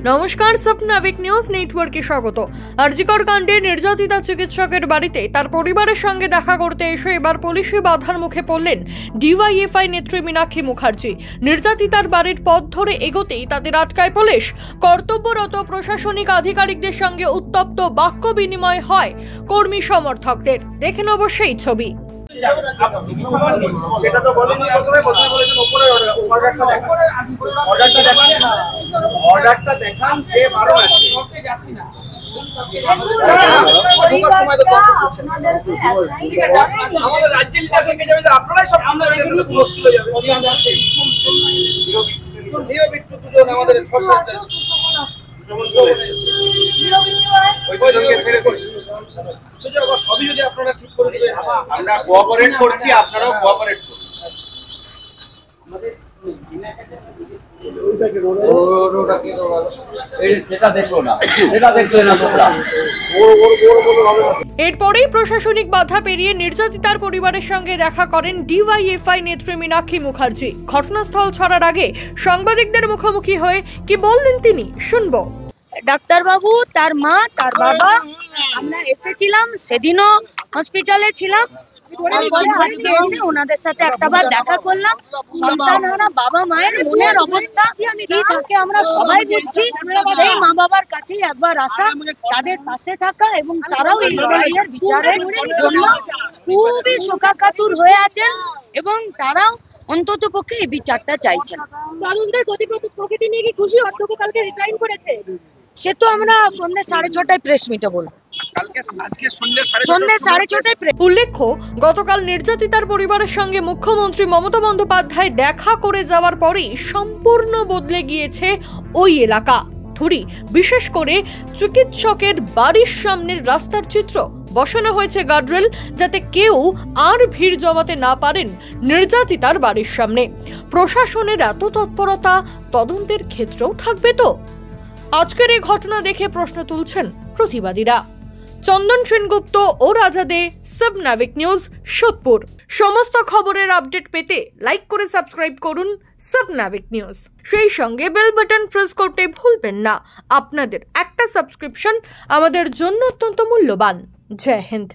নমস্কার, স্বপ্নাবিক নিউজ নেটওয়ার্কে স্বাগত। আরজিকর কাণ্ডে নির্যাতিতা চিকিৎসকের বাড়িতে তার পরিবারের সঙ্গে দেখা করতে এসে এবার পুলিশি বাধার মুখে পড়লেন ডিওয়াইএফআই নেত্রী মীনাক্ষী মুখার্জি। নির্যাতিতার বাড়ির পথ ধরে এগোতেই তাদের আটকায় পুলিশ। কর্তব্যরত প্রশাসনিক আধিকারিকদের সঙ্গে উত্তপ্ত বাক্য বিনিময় হয় কর্মী সমর্থকদের। দেখেন অবশ্যই ছবি। সেটা তো বলেনি, প্রথমে বলেছেন উপরে অর্ডারটা দেখান যে বারো আছে। আমাদের রাজ্যের লিডার থেকে যাবে যে আপনারাই সব মুশকিল হয়ে যাবে। আমাদের সবই যদি আপনারা ঠিক করে দেবেন, আমরা কোঅপারেট করছি, আপনারাও কোঅপারেট করুন। এরপরেই প্রশাসনিক বাধা পেরিয়ে নির্যাতিতার পরিবারের সঙ্গে দেখা করেন ডিওয়াইএফআই নেত্রী মীনাক্ষী মুখার্জি। ঘটনাস্থল ছাড়ার আগে সাংবাদিকদের মুখোমুখি হয়ে কি বললেন তিনি, শুনবো। ডাক্তারবাবু, তার মা, তার বাবা, আমরা এসেছিলাম, সেদিনও হসপিটালে ছিলাম। আজকে এসে ওনাদের সাথে একটাবার দেখা করলাম। সন্তানহারা বাবা মায়ের মনের অবস্থা কি থাকে আমরা সবাই বুঝছি। সেই মা বাবার কাছেই একবার আসা, তাদের পাশে থাকা এবং তারাও এই লড়াইয়ের বিচারের জন্য খুবই শোকাকাতুর হয়ে আছেন এবং তারাও অন্তত পক্ষে এই বিচারটা চাইছেন। তদন্তের প্রকৃতি নিয়ে কি খুশি? অধ্যক্ষ কালকে রিজাইন করেছে, সে তো আমরা সন্ধ্যে 6:30 প্রেস মিটে বলবো। উল্লেখ্য, গতকাল নির্যাতিতার পরিবারের সঙ্গে মুখ্যমন্ত্রী মমতা বন্দ্যোপাধ্যায় দেখা করে যাওয়ার পরেই সম্পূর্ণ বদলে গিয়েছে ওই এলাকা। ধুরি, বিশেষ করে চিকিৎসকের বাড়ির সামনের রাস্তার চিত্র। বসানো হয়েছে গার্ডরেল, যাতে কেউ আর ভিড় জমাতে না পারেন নির্যাতিতার বাড়ির সামনে। প্রশাসনের এত তৎপরতা তদন্তের ক্ষেত্রেও থাকবে তো? আজকের এই ঘটনা দেখে প্রশ্ন তুলছেন প্রতিবাদীরা। চন্দন সেনগুপ্ত ও রাজা দে, স্বপ্নাবিক নিউজ, সোদপুর। সমস্ত খবরের আপডেট পেতে লাইক করে সাবস্ক্রাইব করুন স্বপ্নাবিক নিউজ। সেই সঙ্গে বেল বাটন প্রেস করতে ভুলবেন না। আপনাদের একটা সাবস্ক্রিপশন আমাদের জন্য অত্যন্ত মূল্যবান। জয় হিন্দ।